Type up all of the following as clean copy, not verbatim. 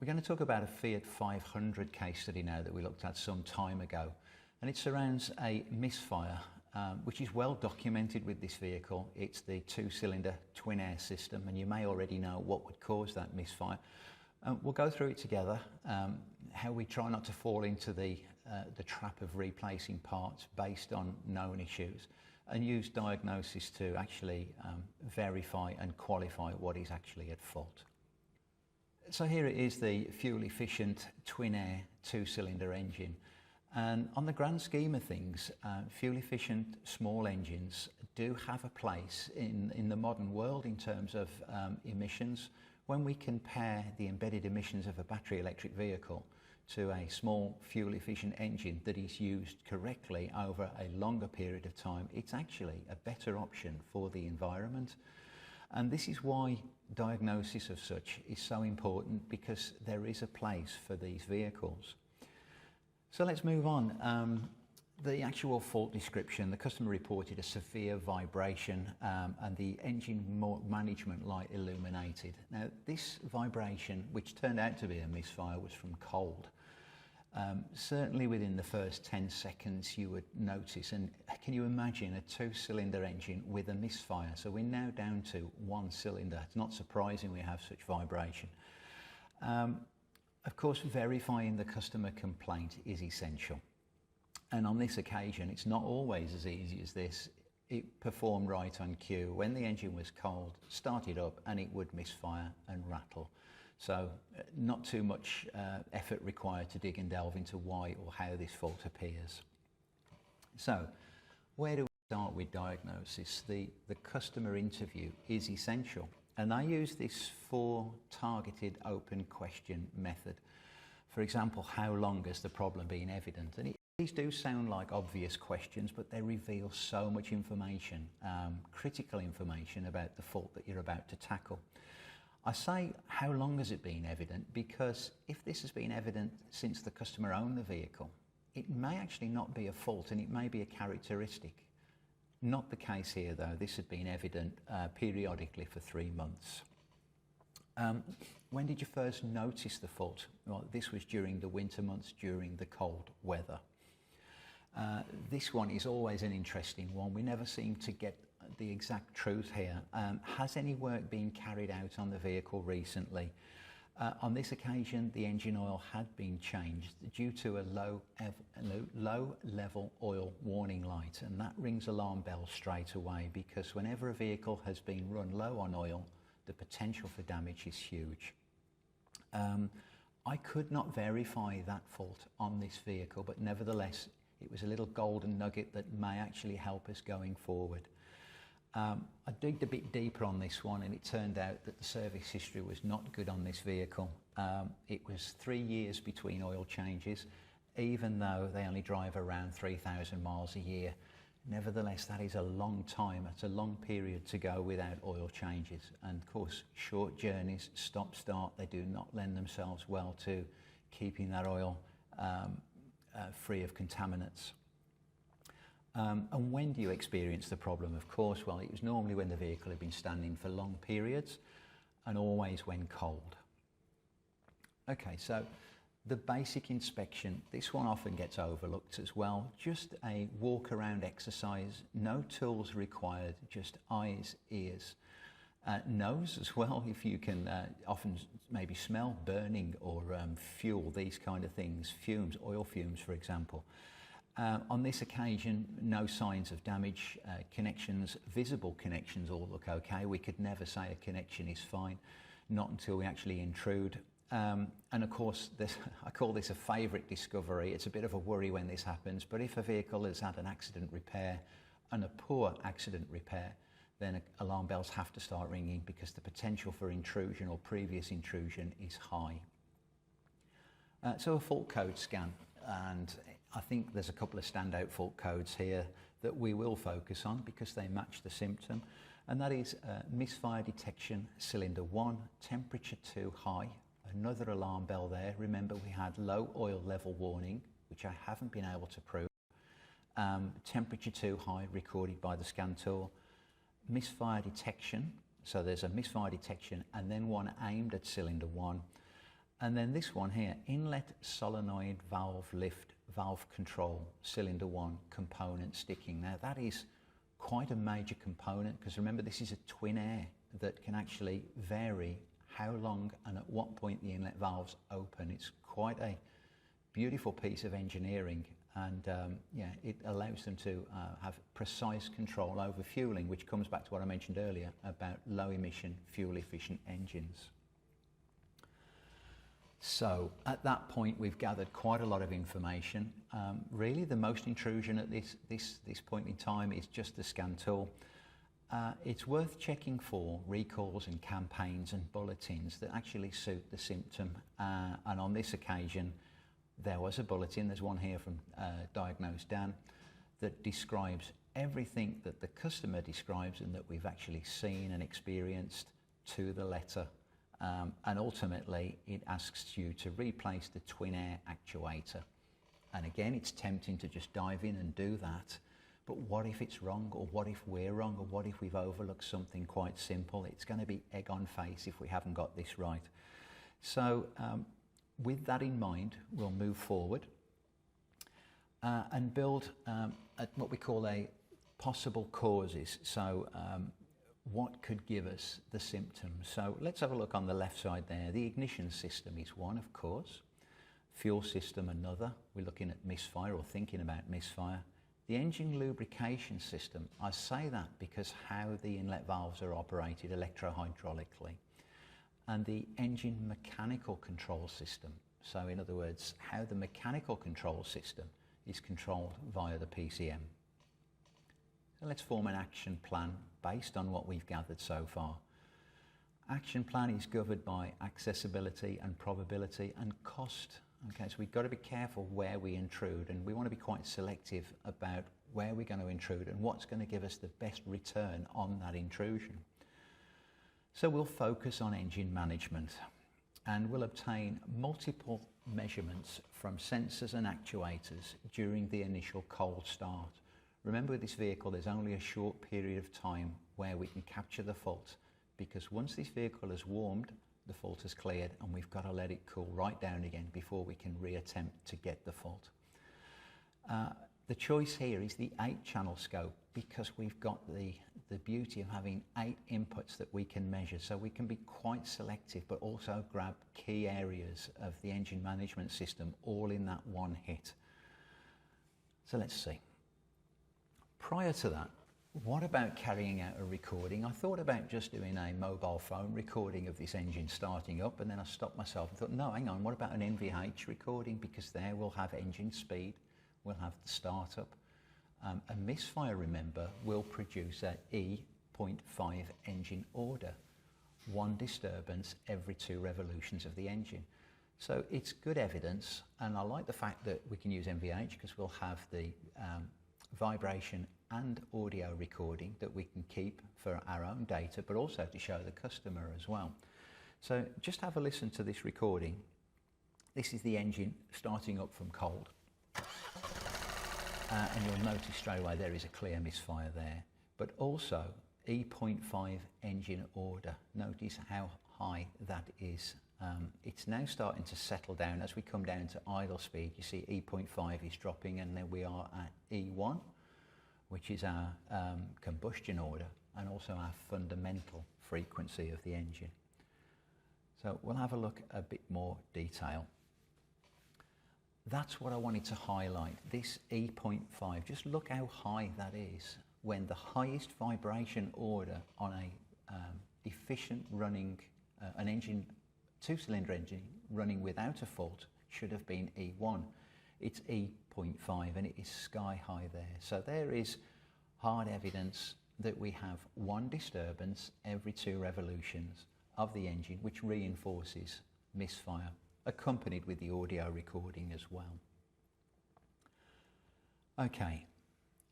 We're going to talk about a Fiat 500 case study now that we looked at some time ago, and it surrounds a misfire, which is well documented with this vehicle. It's the two-cylinder twin air system, and you may already know what would cause that misfire. We'll go through it together, how we try not to fall into the trap of replacing parts based on known issues, and use diagnosis to actually verify and qualify what is actually at fault. So here it is, the fuel-efficient twin-air two-cylinder engine. And on the grand scheme of things, fuel-efficient small engines do have a place in the modern world in terms of emissions. When we compare the embedded emissions of a battery electric vehicle to a small fuel-efficient engine that is used correctly over a longer period of time, it's actually a better option for the environment. And this is why diagnosis of such is so important, because there is a place for these vehicles. So let's move on. The actual fault description, the customer reported a severe vibration and the engine management light illuminated. Now this vibration, which turned out to be a misfire, was from cold. Certainly within the first 10 seconds you would notice, and can you imagine a two-cylinder engine with a misfire? So we're now down to one cylinder. It's not surprising we have such vibration. Of course, verifying the customer complaint is essential. And on this occasion, it's not always as easy as this. It performed right on cue. When the engine was cold, started up and it would misfire and rattle. So not too much effort required to dig and delve into why or how this fault appears. So where do we start with diagnosis? The customer interview is essential, and I use this 4 targeted open question method. For example, how long has the problem been evident? And these do sound like obvious questions, but they reveal so much information, critical information about the fault that you're about to tackle. I say, how long has it been evident? Because if this has been evident since the customer owned the vehicle, it may actually not be a fault, and it may be a characteristic. Not the case here though. This had been evident periodically for 3 months. When did you first notice the fault? Well, this was during the winter months, during the cold weather. This one is always an interesting one. We never seem to get the exact truth here. Has any work been carried out on the vehicle recently? On this occasion, the engine oil had been changed due to a low level oil warning light, and that rings alarm bells straight away, because whenever a vehicle has been run low on oil, the potential for damage is huge. I could not verify that fault on this vehicle, but nevertheless, it was a little golden nugget that may actually help us going forward. I digged a bit deeper on this one, and it turned out that the service history was not good on this vehicle. It was 3 years between oil changes, even though they only drive around 3,000 miles a year. Nevertheless, that is a long time. It's a long period to go without oil changes. And of course, short journeys, stop-start, they do not lend themselves well to keeping that oil free of contaminants. And when do you experience the problem? Of course, well, it was normally when the vehicle had been standing for long periods, and always when cold. Okay, so the basic inspection, this one often gets overlooked as well. Just a walk around exercise, no tools required, just eyes, ears, nose as well, if you can often maybe smell burning or fuel, these kind of things, fumes, oil fumes for example. On this occasion, no signs of damage. Connections, visible connections all look okay. We could never say a connection is fine, not until we actually intrude. And of course, I call this a favourite discovery. It's a bit of a worry when this happens, but if a vehicle has had an accident repair and a poor accident repair, then alarm bells have to start ringing, because the potential for intrusion or previous intrusion is high. So a fault code scan, and I think there's a couple of standout fault codes here that we will focus on because they match the symptom, and that is misfire detection, cylinder 1, temperature too high, another alarm bell there. Remember, we had low oil level warning, which I haven't been able to prove. Temperature too high recorded by the scan tool. Misfire detection, so there's a misfire detection and then one aimed at cylinder 1. And then this one here, inlet solenoid valve lift, valve control, cylinder 1 component sticking. Now that is quite a major component, because remember, this is a twin air that can actually vary how long and at what point the inlet valves open. It's quite a beautiful piece of engineering, and yeah, it allows them to have precise control over fueling, which comes back to what I mentioned earlier about low emission, fuel efficient engines. So at that point, we've gathered quite a lot of information. Really, the most intrusion at this point in time is just the scan tool. It's worth checking for recalls and campaigns and bulletins that actually suit the symptom. And on this occasion, there was a bulletin. There's one here from Diagnose Dan that describes everything that the customer describes and that we've actually seen and experienced to the letter. And ultimately, it asks you to replace the twin air actuator. And again, it's tempting to just dive in and do that. But what if it's wrong, or what if we're wrong, or what if we've overlooked something quite simple? It's going to be egg on face if we haven't got this right. So with that in mind, we'll move forward and build what we call a possible causes. So what could give us the symptoms? So let's have a look on the left side there. The ignition system is one, of course. Fuel system another. We're looking at misfire, or thinking about misfire. The engine lubrication system, I say that because how the inlet valves are operated electrohydraulically. And the engine mechanical control system. So in other words, how the mechanical control system is controlled via the PCM. So let's form an action plan based on what we've gathered so far. Action plan is governed by accessibility and probability and cost. Okay, so we've got to be careful where we intrude, and we want to be quite selective about where we're going to intrude and what's going to give us the best return on that intrusion. So we'll focus on engine management, and we'll obtain multiple measurements from sensors and actuators during the initial cold start. Remember, with this vehicle, there's only a short period of time where we can capture the fault, because once this vehicle has warmed, the fault has cleared, and we've got to let it cool right down again before we can reattempt to get the fault. The choice here is the 8-channel scope, because we've got the beauty of having 8 inputs that we can measure, so we can be quite selective but also grab key areas of the engine management system all in that one hit. So let's see. Prior to that, what about carrying out a recording? I thought about just doing a mobile phone recording of this engine starting up, and then I stopped myself and thought, no, hang on, what about an NVH recording? Because there we'll have engine speed, we'll have the startup. A misfire, remember, will produce a E.5 engine order, 1 disturbance every 2 revolutions of the engine. So it's good evidence, and I like the fact that we can use NVH because we'll have the vibration and audio recording that we can keep for our own data, but also to show the customer as well. So just have a listen to this recording. This is the engine starting up from cold. And you'll notice straight away there is a clear misfire there, but also E.5 engine order. Notice how high that is. It's now starting to settle down. As we come down to idle speed, you see E.5 is dropping, and then we are at E1, which is our combustion order, and also our fundamental frequency of the engine. So we'll have a look at a bit more detail. That's what I wanted to highlight, this E.5. Just look how high that is, when the highest vibration order on a efficient running, an engine, 2-cylinder engine running without a fault should have been E1. It's E.5, and it is sky high there. So there is hard evidence that we have 1 disturbance every 2 revolutions of the engine, which reinforces misfire, accompanied with the audio recording as well. Okay,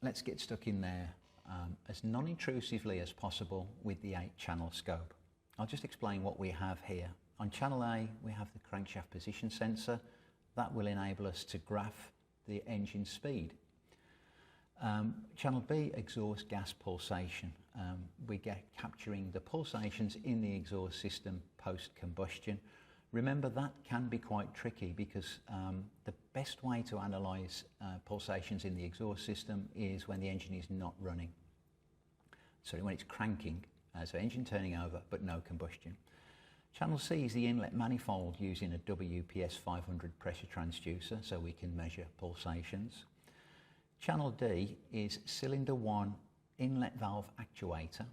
let's get stuck in there as non-intrusively as possible with the 8-channel scope. I'll just explain what we have here. On channel A, we have the crankshaft position sensor. That will enable us to graph the engine speed. Channel B, exhaust gas pulsation. We get capturing the pulsations in the exhaust system post-combustion. Remember, that can be quite tricky because the best way to analyse pulsations in the exhaust system is when the engine is not running. So when it's cranking, so engine turning over but no combustion. Channel C is the inlet manifold using a WPS 500 pressure transducer so we can measure pulsations. Channel D is cylinder 1 inlet valve actuator,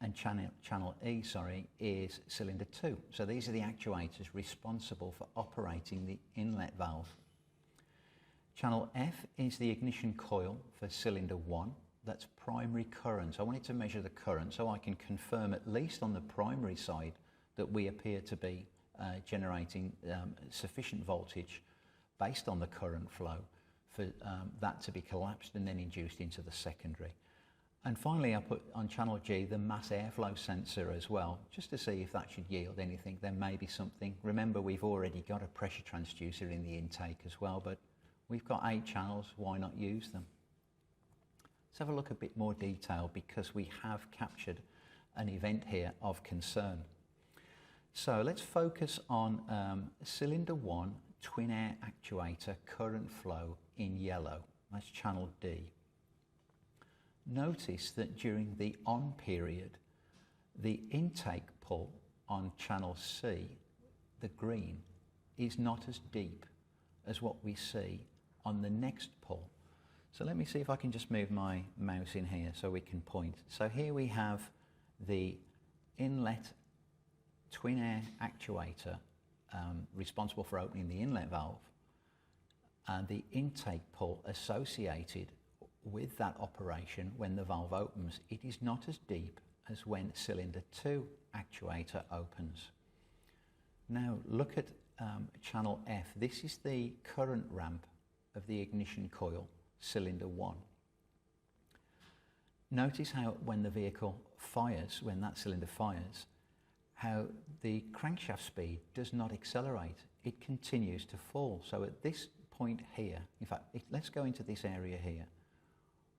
and channel E, is cylinder 2. So these are the actuators responsible for operating the inlet valve. Channel F is the ignition coil for cylinder 1. That's primary current. I wanted to measure the current so I can confirm, at least on the primary side, that we appear to be generating sufficient voltage based on the current flow for that to be collapsed and then induced into the secondary. And finally, I put on channel G the mass airflow sensor as well, just to see if that should yield anything. There may be something. Remember, we've already got a pressure transducer in the intake as well, but we've got 8 channels, why not use them? Let's have a look a bit more detail because we have captured an event here of concern. So let's focus on cylinder 1 twin air actuator current flow in yellow. That's channel D. Notice that during the on period, the intake pull on channel C, the green, is not as deep as what we see on the next pull. So let me see if I can just move my mouse in here so we can point. So here we have the inlet twin air actuator responsible for opening the inlet valve, and the intake pull associated with that operation when the valve opens. It is not as deep as when cylinder 2 actuator opens. Now look at channel F. This is the current ramp of the ignition coil, cylinder 1. Notice how when the vehicle fires, when that cylinder fires, how the crankshaft speed does not accelerate. It continues to fall. So at this point here, in fact, let's go into this area here,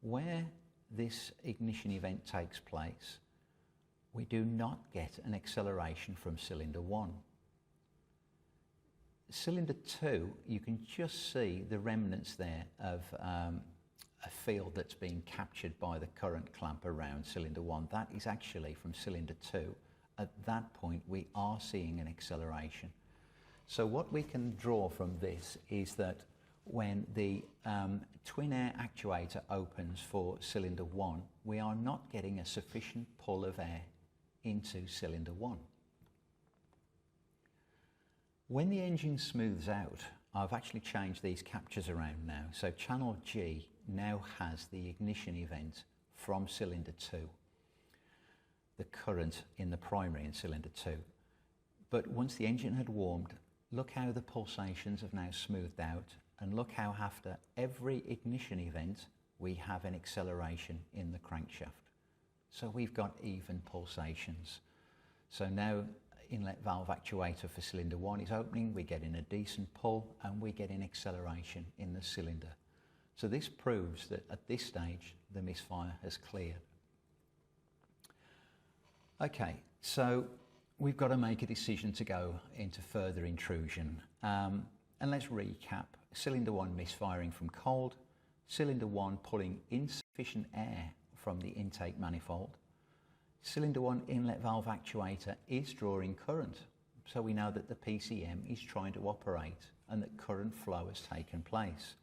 where this ignition event takes place, we do not get an acceleration from cylinder 1. Cylinder 2, you can just see the remnants there of a field that's being captured by the current clamp around cylinder 1. That is actually from cylinder 2. At that point, we are seeing an acceleration. So what we can draw from this is that when the twin air actuator opens for cylinder 1, we are not getting a sufficient pull of air into cylinder 1. When the engine smooths out, I've actually changed these captures around now. So channel G now has the ignition event from cylinder 2, the current in the primary in cylinder 2. But once the engine had warmed, look how the pulsations have now smoothed out, and look how after every ignition event we have an acceleration in the crankshaft. So we've got even pulsations. So now inlet valve actuator for cylinder 1 is opening, we're getting a decent pull, and we're getting acceleration in the cylinder. So this proves that at this stage the misfire has cleared. Okay, so we've got to make a decision to go into further intrusion. And let's recap. Cylinder 1 misfiring from cold, cylinder 1 pulling insufficient air from the intake manifold. Cylinder 1 inlet valve actuator is drawing current, so we know that the PCM is trying to operate and that current flow has taken place.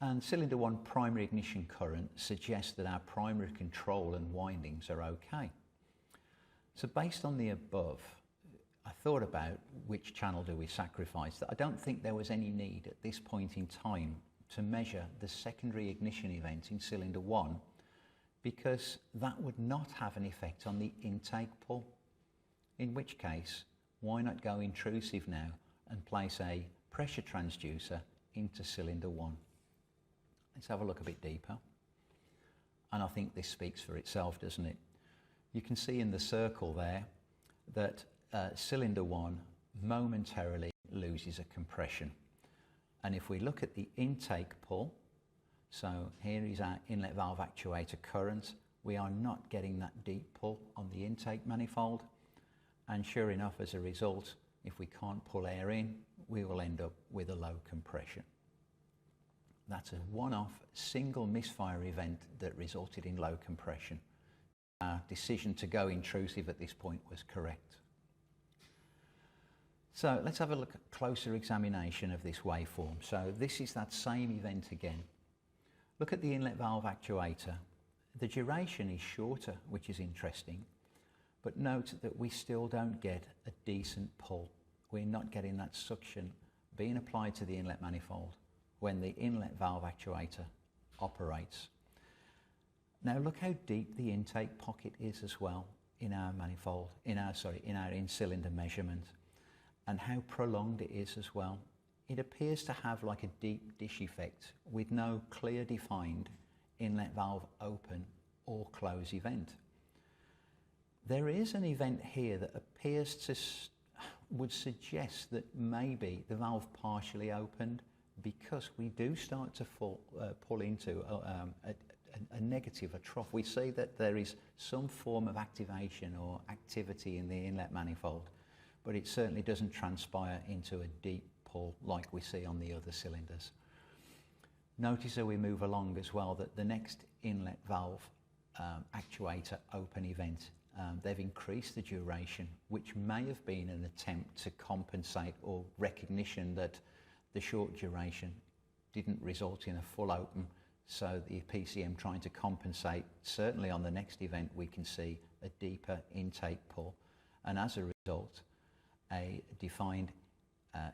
And cylinder 1 primary ignition current suggests that our primary control and windings are okay. So based on the above, I thought about which channel do we sacrifice. I don't think there was any need at this point in time to measure the secondary ignition event in cylinder 1, because that would not have an effect on the intake pull. In which case, why not go intrusive now and place a pressure transducer into cylinder 1? Let's have a look a bit deeper. And I think this speaks for itself, doesn't it? You can see in the circle there that cylinder 1 momentarily loses a compression. And if we look at the intake pull, so here is our inlet valve actuator current, we are not getting that deep pull on the intake manifold. And sure enough, as a result, If we can't pull air in, we will end up with a low compression. That's a one-off single misfire event that resulted in low compression. Our decision to go intrusive at this point was correct. So let's have a closer examination of this waveform. So this is that same event again. Look at the inlet valve actuator. The duration is shorter, which is interesting, but note that we still don't get a decent pull. We're not getting that suction being applied to the inlet manifold when the inlet valve actuator operates. Now look how deep the intake pocket is as well in our manifold, in our in-cylinder measurement, and how prolonged it is as well. It appears to have like a deep dish effect with no clear defined inlet valve open or close event. There is an event here that appears to would suggest that maybe the valve partially opened, because we do start to pull into a negative, a trough. We see that there is some form of activation or activity in the inlet manifold, but it certainly doesn't transpire into a deep pull like we see on the other cylinders. Notice as we move along as well that the next inlet valve actuator open event, they've increased the duration, which may have been an attempt to compensate or recognition that the short duration didn't result in a full open, so the PCM trying to compensate. Certainly on the next event we can see a deeper intake pull, and as a result a defined, an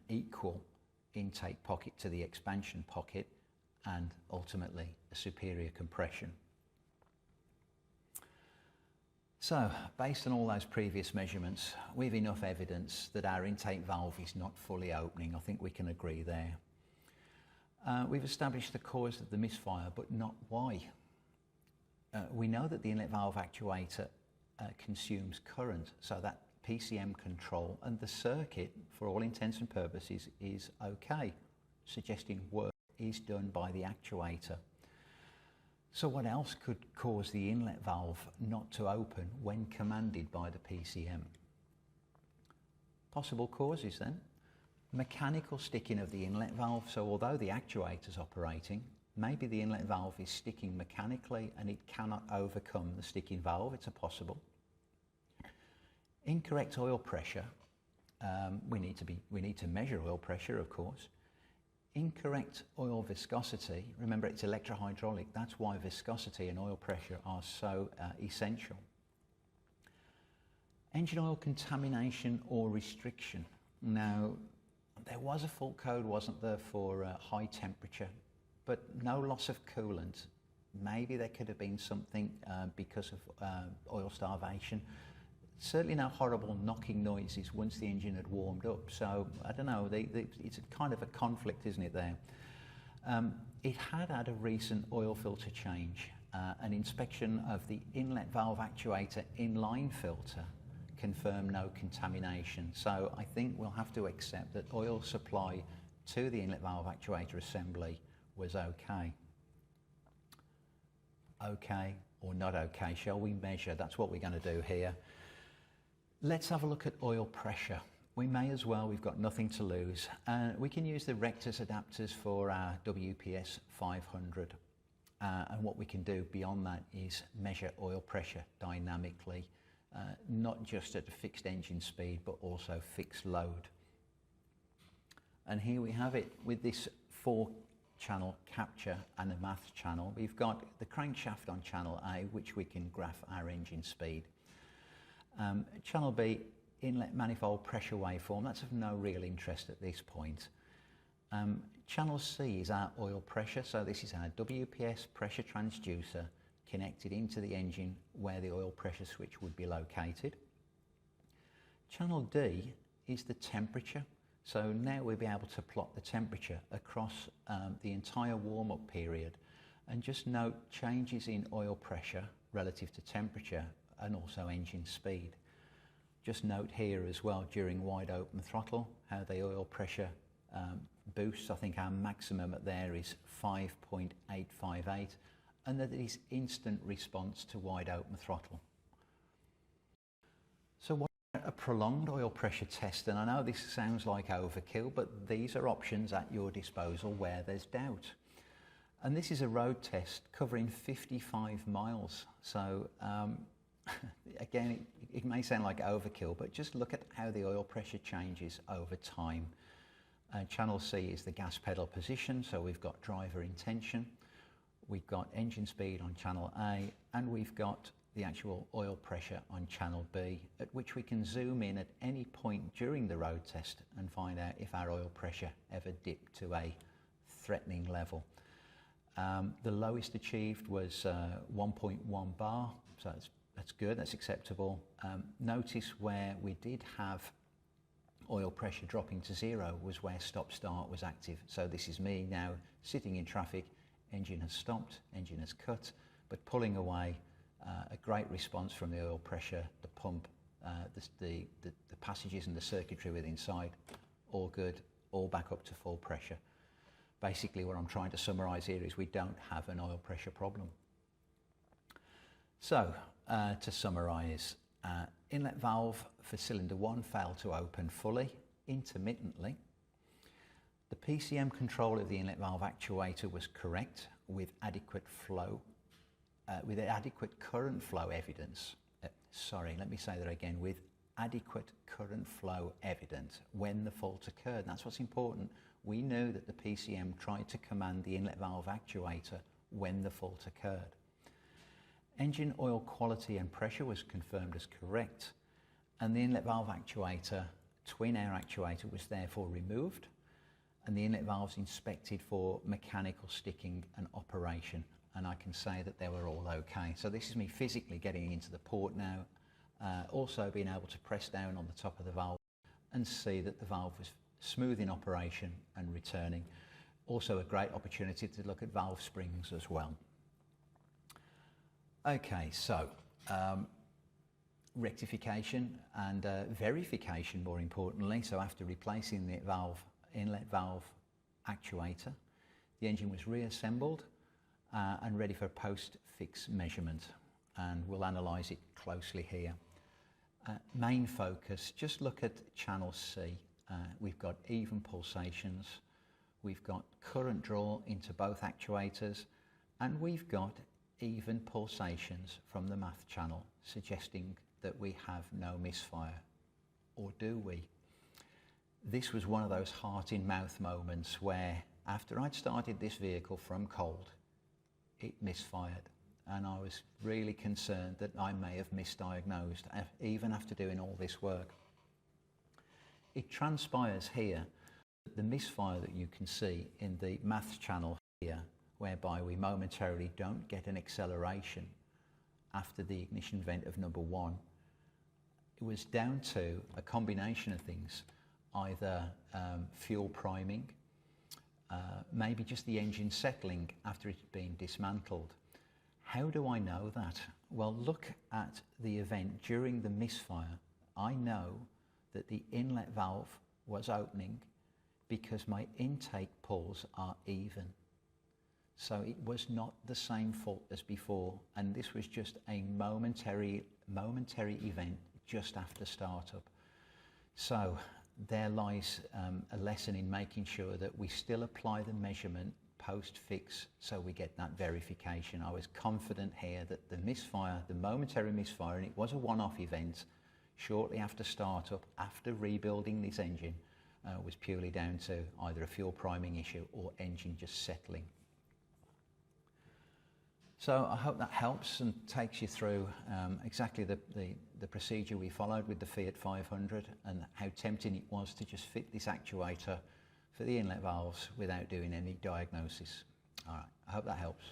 equal intake pocket to the expansion pocket, and ultimately a superior compression. So, based on all those previous measurements, we've enough evidence that our intake valve is not fully opening. I think we can agree there. We've established the cause of the misfire, but not why. We know that the inlet valve actuator consumes current, so that PCM control and the circuit, for all intents and purposes, is okay, suggesting work is done by the actuator. So what else could cause the inlet valve not to open when commanded by the PCM? Possible causes then. Mechanical sticking of the inlet valve, so although the actuator is operating, maybe the inlet valve is sticking mechanically and it cannot overcome the sticking valve. It's a possible. Incorrect oil pressure. We need to measure oil pressure, of course. Incorrect oil viscosity. Remember, it's electrohydraulic. That's why viscosity and oil pressure are so essential. Engine oil contamination or restriction. Now, there was a fault code, wasn't there, for high temperature, but no loss of coolant. Maybe there could have been something because of oil starvation. Certainly no horrible knocking noises once the engine had warmed up. So I don't know, it's a kind of a conflict, isn't it there? It had a recent oil filter change. An inspection of the inlet valve actuator inline filter confirmed no contamination. So I think we'll have to accept that oil supply to the inlet valve actuator assembly was okay. Okay or not okay? Shall we measure? That's what we're going to do here. Let's have a look at oil pressure. We may as well, we've got nothing to lose. We can use the Rectus adapters for our WPS 500. And what we can do beyond that is measure oil pressure dynamically, not just at a fixed engine speed, but also fixed load. And here we have it with this 4-channel capture and a math channel. We've got the crankshaft on channel A, which we can graph our engine speed. Channel B, inlet manifold pressure waveform. That's of no real interest at this point. Channel C is our oil pressure, so this is our WPS pressure transducer connected into the engine where the oil pressure switch would be located. Channel D is the temperature, so now we'll be able to plot the temperature across the entire warm-up period and just note changes in oil pressure relative to temperature and also engine speed. Just note here as well, during wide open throttle, how the oil pressure boosts. I think our maximum at there is 5.858, and that is instant response to wide open throttle. So what are a prolonged oil pressure test, and I know this sounds like overkill, but these are options at your disposal where there's doubt. And this is a road test covering 55 miles. So again, it may sound like overkill, but just look at how the oil pressure changes over time. Channel C is the gas pedal position, so we've got driver intention, we've got engine speed on channel A, and we've got the actual oil pressure on channel B, at which we can zoom in at any point during the road test and find out if our oil pressure ever dipped to a threatening level. The lowest achieved was 1.1 bar, so that's good, that's acceptable. Notice where we did have oil pressure dropping to 0 was where stop start was active. So this is me now sitting in traffic, engine has stopped, engine has cut, but pulling away, a great response from the oil pressure, the pump, the passages and the circuitry within inside, all good, all back up to full pressure. Basically what I'm trying to summarise here is we don't have an oil pressure problem. So to summarise, inlet valve for cylinder 1 failed to open fully, intermittently. The PCM control of the inlet valve actuator was correct with adequate flow, with adequate current flow evidence. Sorry, let me say that again, with adequate current flow evidence when the fault occurred. That's what's important. We knew that the PCM tried to command the inlet valve actuator when the fault occurred. Engine oil quality and pressure was confirmed as correct, and the inlet valve actuator, twin air actuator, was therefore removed, and the inlet valves inspected for mechanical sticking and operation, and I can say that they were all okay. So this is me physically getting into the port now, also being able to press down on the top of the valve and see that the valve was smooth in operation and returning. Also a great opportunity to look at valve springs as well. Okay, so rectification and verification, more importantly. So after replacing the inlet valve actuator, the engine was reassembled and ready for post-fix measurement, and we'll analyse it closely here. Main focus, just look at channel C. We've got even pulsations, we've got current draw into both actuators, and we've got even pulsations from the math channel, suggesting that we have no misfire. Or do we? This was one of those heart-in-mouth moments where, after I'd started this vehicle from cold, it misfired, and I was really concerned that I may have misdiagnosed, even after doing all this work. It transpires here that the misfire that you can see in the maths channel here, whereby we momentarily don't get an acceleration after the ignition vent of number 1, it was down to a combination of things, either fuel priming, maybe just the engine settling after it had been dismantled. How do I know that? Well, look at the event during the misfire. I know that the inlet valve was opening because my intake pulls are even. So it was not the same fault as before, and this was just a momentary event just after startup. So there lies a lesson in making sure that we still apply the measurement post-fix so we get that verification. I was confident here that the misfire, the momentary misfire, and it was a one-off event shortly after startup, after rebuilding this engine, was purely down to either a fuel priming issue or engine just settling. So I hope that helps and takes you through exactly the procedure we followed with the Fiat 500 and how tempting it was to just fit this actuator for the inlet valves without doing any diagnosis. All right, I hope that helps.